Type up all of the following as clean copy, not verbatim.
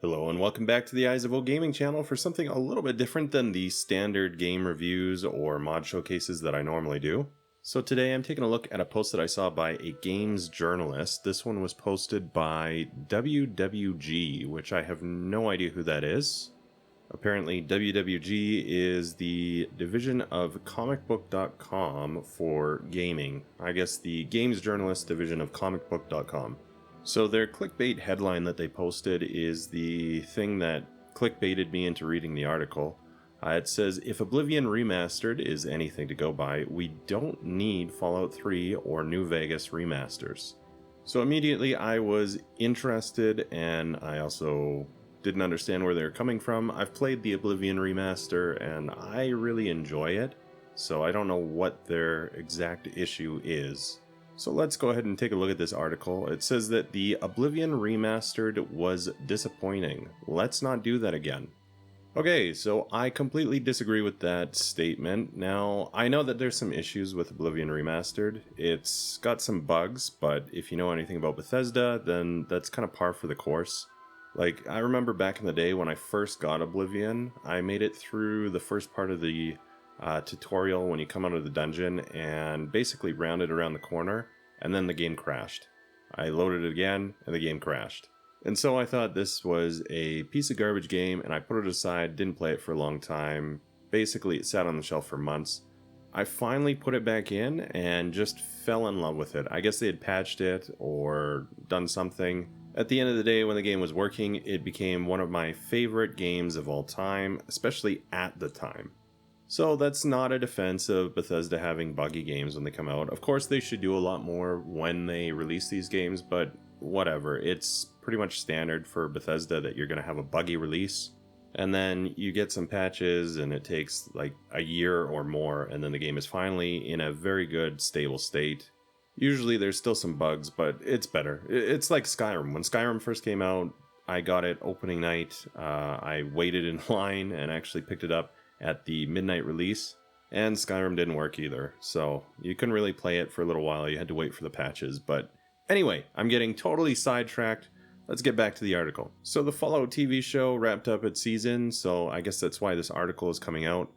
Hello and welcome back to the Eyes of O Gaming channel for something a little bit different than the standard game reviews or mod showcases that I normally do. So today I'm taking a look at a post that I saw by a games journalist. This one was posted by WWG, which I have no idea who that is. Apparently WWG is the division of comicbook.com for gaming. I guess the games journalist division of comicbook.com. So their clickbait headline that they posted is the thing that clickbaited me into reading the article. It says, if Oblivion Remastered is anything to go by, we don't need Fallout 3 or New Vegas remasters. So immediately I was interested, and I also didn't understand where they were coming from. I've played the Oblivion Remaster and I really enjoy it, so I don't know what their exact issue is. So let's go ahead and take a look at this article. It says that the Oblivion Remastered was disappointing. Let's not do that again. Okay, so I completely disagree with that statement. Now, I know that there's some issues with Oblivion Remastered. It's got some bugs, but if you know anything about Bethesda, then that's kind of par for the course. Like, I remember back in the day when I first got Oblivion, I made it through the first part of the tutorial when you come out of the dungeon and basically rounded around the corner, and then the game crashed. I loaded it again and the game crashed. And so I thought this was a piece of garbage game and I put it aside, didn't play it for a long time. Basically it sat on the shelf for months. I finally put it back in and just fell in love with it. I guess they had patched it or done something. At the end of the day, when the game was working, it became one of my favorite games of all time, especially at the time. So that's not a defense of Bethesda having buggy games when they come out. Of course, they should do a lot more when they release these games, but whatever. It's pretty much standard for Bethesda that you're going to have a buggy release, and then you get some patches and it takes like a year or more, and then the game is finally in a very good, stable state. Usually there's still some bugs, but it's better. It's like Skyrim. When Skyrim first came out, I got it opening night. I waited in line and actually picked it up at the midnight release, and Skyrim didn't work either, so you couldn't really play it for a little while. You had to wait for the patches. But anyway, I'm getting totally sidetracked. Let's get back to the article. So the Fallout TV show wrapped up its season, so I guess that's why this article is coming out.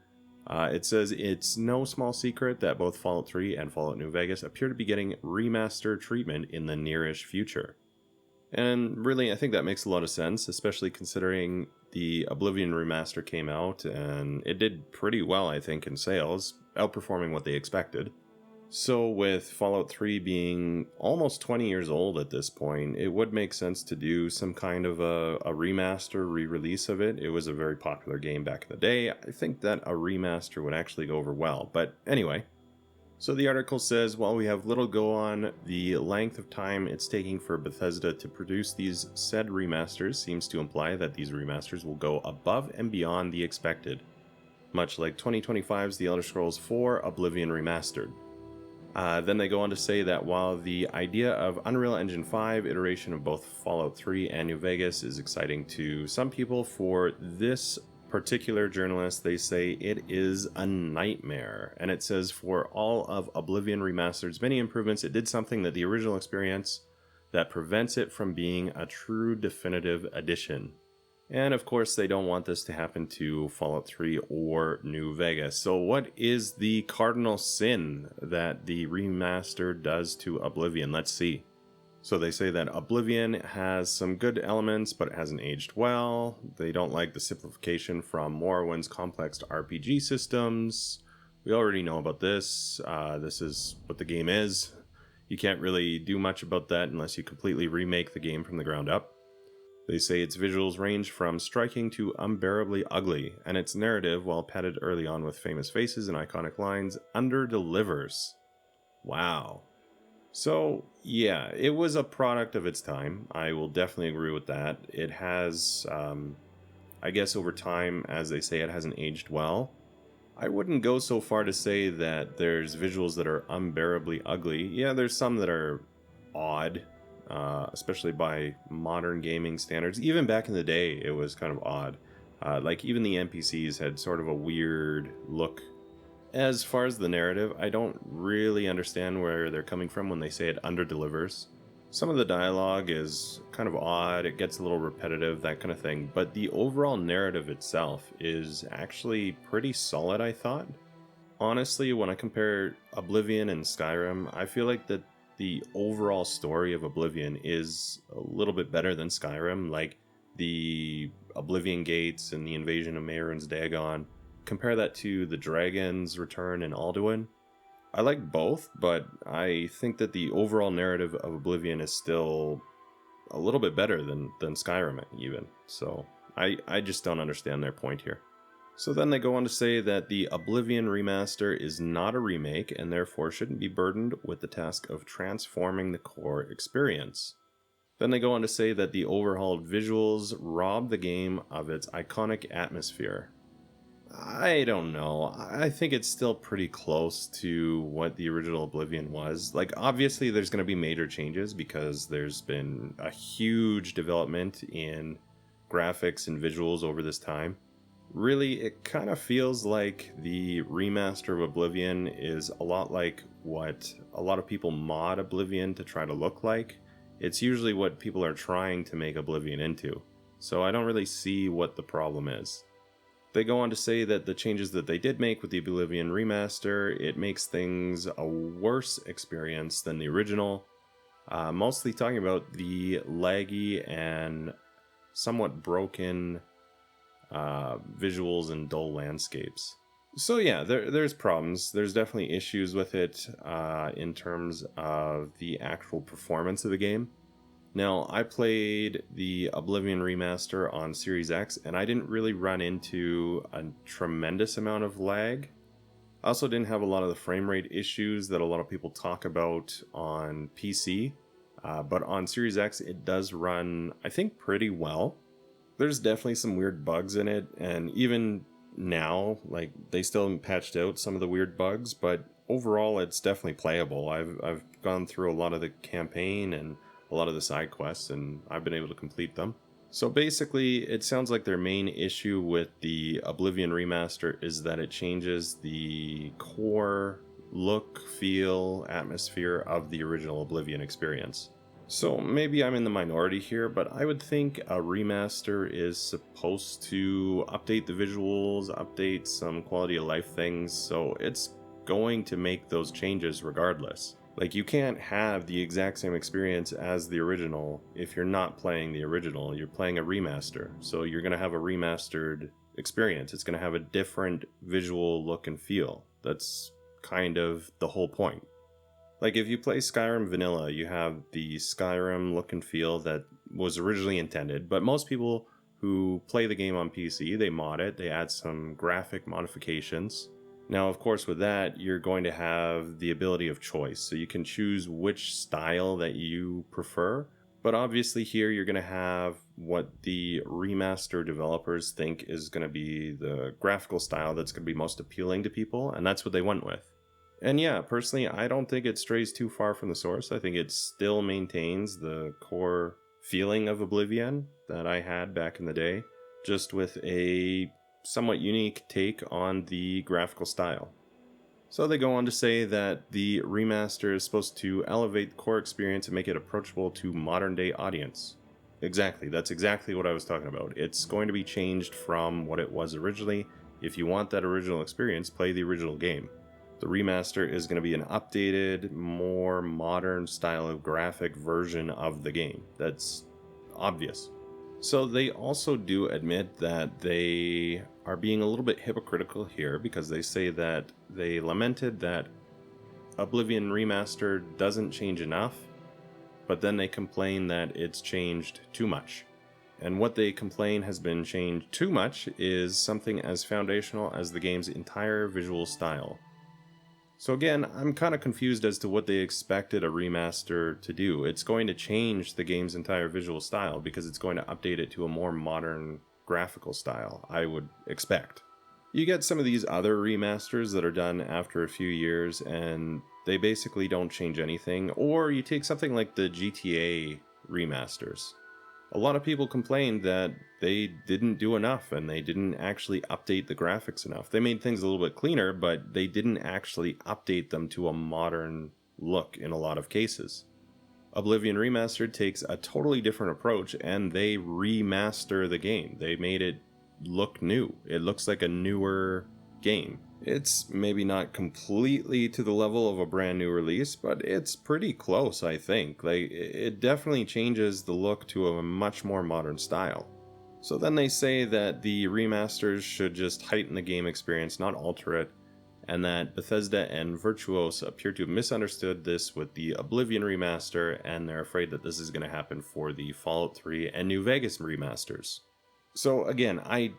It says it's no small secret that both Fallout 3 and Fallout New Vegas appear to be getting remaster treatment in the nearish future. And really, I think that makes a lot of sense, especially considering the Oblivion Remaster came out and it did pretty well, I think, in sales, outperforming what they expected. So with Fallout 3 being almost 20 years old at this point, it would make sense to do some kind of a remaster, re-release of it. It was a very popular game back in the day. I think that a remaster would actually go over well, but anyway. So the article says, while we have little go on, the length of time it's taking for Bethesda to produce these said remasters seems to imply that these remasters will go above and beyond the expected, much like 2025's The Elder Scrolls IV Oblivion Remastered. Then they go on to say that while the idea of Unreal Engine 5 iteration of both Fallout 3 and New Vegas is exciting to some people, for this particular journalist, they say it is a nightmare. And it says for all of Oblivion Remastered's many improvements, it did something that the original experience that prevents it from being a true definitive edition. And of course, they don't want this to happen to Fallout 3 or New Vegas. So what is the cardinal sin that the remaster does to Oblivion? Let's see. So they say that Oblivion has some good elements, but it hasn't aged well. They don't like the simplification from Morrowind's complex RPG systems. We already know about this. This is what the game is. You can't really do much about that unless you completely remake the game from the ground up. They say its visuals range from striking to unbearably ugly, and its narrative, while padded early on with famous faces and iconic lines, under-delivers. Wow. So, yeah, it was a product of its time. I will definitely agree with that. It has, I guess over time, as they say, it hasn't aged well. I wouldn't go so far to say that there's visuals that are unbearably ugly. Yeah, there's some that are odd, especially by modern gaming standards. Even back in the day, it was kind of odd. Like, even the NPCs had sort of a weird look. As far as the narrative, I don't really understand where they're coming from when they say it underdelivers. Some of the dialogue is kind of odd, it gets a little repetitive, that kind of thing, but the overall narrative itself is actually pretty solid, I thought. Honestly, when I compare Oblivion and Skyrim, I feel like that the overall story of Oblivion is a little bit better than Skyrim, like the Oblivion Gates and the invasion of Mehrunes Dagon. Compare that to the Dragon's Return in Alduin. I like both, but I think that the overall narrative of Oblivion is still a little bit better than Skyrim even. So I just don't understand their point here. So then they go on to say that the Oblivion Remaster is not a remake and therefore shouldn't be burdened with the task of transforming the core experience. Then they go on to say that the overhauled visuals rob the game of its iconic atmosphere. I don't know. I think it's still pretty close to what the original Oblivion was. Like, obviously there's going to be major changes because there's been a huge development in graphics and visuals over this time. Really, it kind of feels like the remaster of Oblivion is a lot like what a lot of people mod Oblivion to try to look like. It's usually what people are trying to make Oblivion into. So I don't really see what the problem is. They go on to say that the changes that they did make with the Oblivion Remaster, it makes things a worse experience than the original. Mostly talking about the laggy and somewhat broken visuals and dull landscapes. So yeah, there's problems. There's definitely issues with it in terms of the actual performance of the game. Now, I played the Oblivion Remaster on Series X, and I didn't really run into a tremendous amount of lag. I also didn't have a lot of the frame rate issues that a lot of people talk about on PC, but on Series X it does run, I think, pretty well. There's definitely some weird bugs in it, and even now, like, they still haven't patched out some of the weird bugs, but overall it's definitely playable. I've gone through a lot of the campaign and a lot of the side quests, and I've been able to complete them. So basically, it sounds like their main issue with the Oblivion Remaster is that it changes the core look, feel, atmosphere of the original Oblivion experience. So maybe I'm in the minority here, but I would think a remaster is supposed to update the visuals, update some quality of life things, so it's going to make those changes regardless. Like, you can't have the exact same experience as the original if you're not playing the original. You're playing a remaster, so you're going to have a remastered experience. It's going to have a different visual look and feel. That's kind of the whole point. Like, if you play Skyrim Vanilla, you have the Skyrim look and feel that was originally intended, but most people who play the game on PC, they mod it, they add some graphic modifications. Now, of course, with that, you're going to have the ability of choice, so you can choose which style that you prefer. But obviously here you're going to have what the remaster developers think is going to be the graphical style that's going to be most appealing to people, and that's what they went with. And yeah, personally, I don't think it strays too far from the source. I think it still maintains the core feeling of Oblivion that I had back in the day, just with a somewhat unique take on the graphical style. So they go on to say that the remaster is supposed to elevate the core experience and make it approachable to modern day audience. Exactly, that's exactly what I was talking about. It's going to be changed from what it was originally. If you want that original experience, play the original game. The remaster is going to be an updated, more modern style of graphic version of the game. That's obvious. So they also do admit that they are being a little bit hypocritical here because they say that they lamented that Oblivion Remaster doesn't change enough, but then they complain that it's changed too much. And what they complain has been changed too much is something as foundational as the game's entire visual style. So again, I'm kind of confused as to what they expected a remaster to do. It's going to change the game's entire visual style because it's going to update it to a more modern graphical style, I would expect. You get some of these other remasters that are done after a few years and they basically don't change anything, or you take something like the GTA remasters. A lot of people complained that they didn't do enough and they didn't actually update the graphics enough. They made things a little bit cleaner, but they didn't actually update them to a modern look in a lot of cases. Oblivion Remaster takes a totally different approach and they remaster the game. They made it look new. It looks like a newer game. It's maybe not completely to the level of a brand new release, but it's pretty close, I think. Like, it definitely changes the look to a much more modern style. So then they say that the remasters should just heighten the game experience, not alter it, and that Bethesda and Virtuos appear to have misunderstood this with the Oblivion Remaster, and they're afraid that this is going to happen for the Fallout 3 and New Vegas remasters. So again, I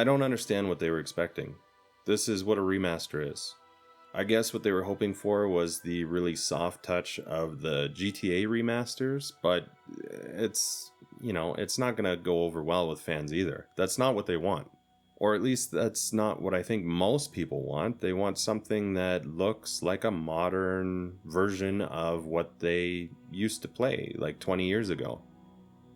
don't understand what they were expecting. This is what a remaster is. I guess what they were hoping for was the really soft touch of the GTA remasters, but it's not going to go over well with fans either. That's not what they want. Or at least that's not what I think most people want. They want something that looks like a modern version of what they used to play like 20 years ago.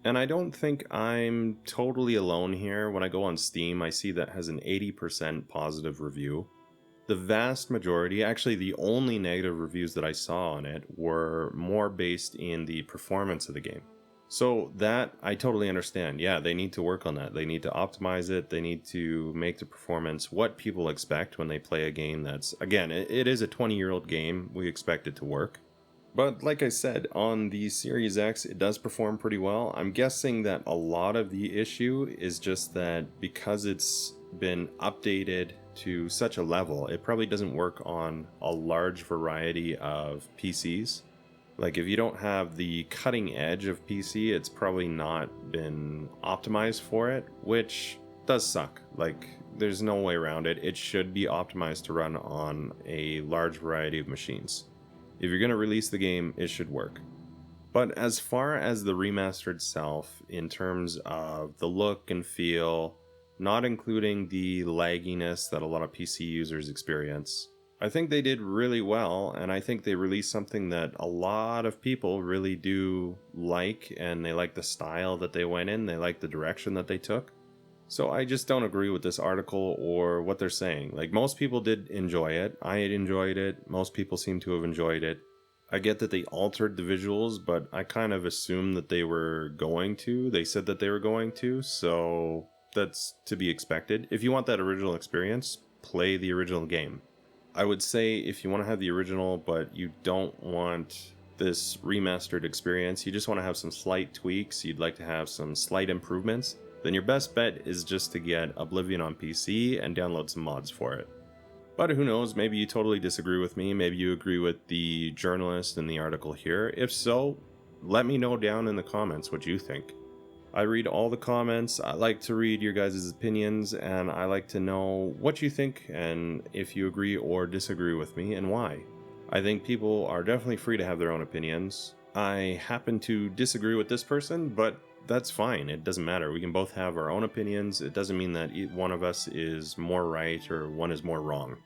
And I don't think I'm totally alone here. When I go on Steam, I see that has an 80% positive review. The vast majority, actually the only negative reviews that I saw on it, were more based in the performance of the game. So that I totally understand. Yeah, they need to work on that. They need to optimize it. They need to make the performance what people expect when they play a game that's, again, it is a 20-year-old game. We expect it to work. But like I said, on the Series X, it does perform pretty well. I'm guessing that a lot of the issue is just that because it's been updated to such a level, it probably doesn't work on a large variety of PCs. Like, if you don't have the cutting edge of PC, it's probably not been optimized for it, which does suck. Like, there's no way around it. It should be optimized to run on a large variety of machines. If you're going to release the game, it should work. But as far as the remaster itself, in terms of the look and feel, not including the lagginess that a lot of PC users experience, I think they did really well, and I think they released something that a lot of people really do like, and they like the style that they went in, they like the direction that they took. So I just don't agree with this article or what they're saying. Like, most people did enjoy it. I had enjoyed it. Most people seem to have enjoyed it. I get that they altered the visuals, but I kind of assumed that they were going to. They said that they were going to, so that's to be expected. If you want that original experience, play the original game. I would say if you want to have the original, but you don't want this remastered experience, you just want to have some slight tweaks, you'd like to have some slight improvements, then your best bet is just to get Oblivion on PC and download some mods for it. But who knows, maybe you totally disagree with me, maybe you agree with the journalist in the article here. If so, let me know down in the comments what you think. I read all the comments, I like to read your guys' opinions, and I like to know what you think and if you agree or disagree with me and why. I think people are definitely free to have their own opinions. I happen to disagree with this person, but that's fine. It doesn't matter. We can both have our own opinions. It doesn't mean that one of us is more right or one is more wrong.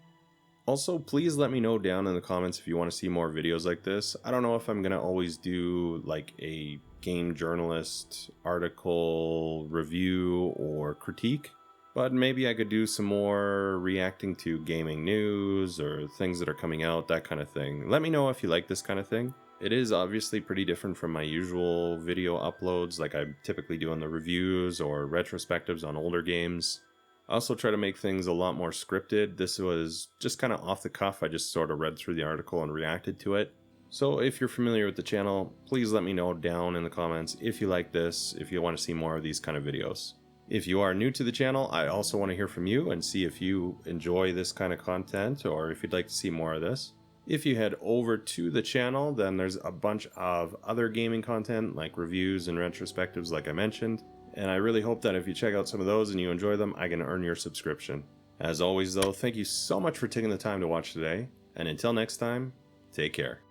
Also, please let me know down in the comments if you want to see more videos like this. I don't know if I'm going to always do like a game journalist article review or critique, but maybe I could do some more reacting to gaming news or things that are coming out, that kind of thing. Let me know if you like this kind of thing. It is obviously pretty different from my usual video uploads like I typically do on the reviews or retrospectives on older games. I also try to make things a lot more scripted. This was just kind of off the cuff. I just sort of read through the article and reacted to it. So if you're familiar with the channel, please let me know down in the comments if you like this, if you want to see more of these kind of videos. If you are new to the channel, I also want to hear from you and see if you enjoy this kind of content or if you'd like to see more of this. If you head over to the channel, then there's a bunch of other gaming content like reviews and retrospectives like I mentioned. And I really hope that if you check out some of those and you enjoy them, I can earn your subscription. As always though, thank you so much for taking the time to watch today. And until next time, take care.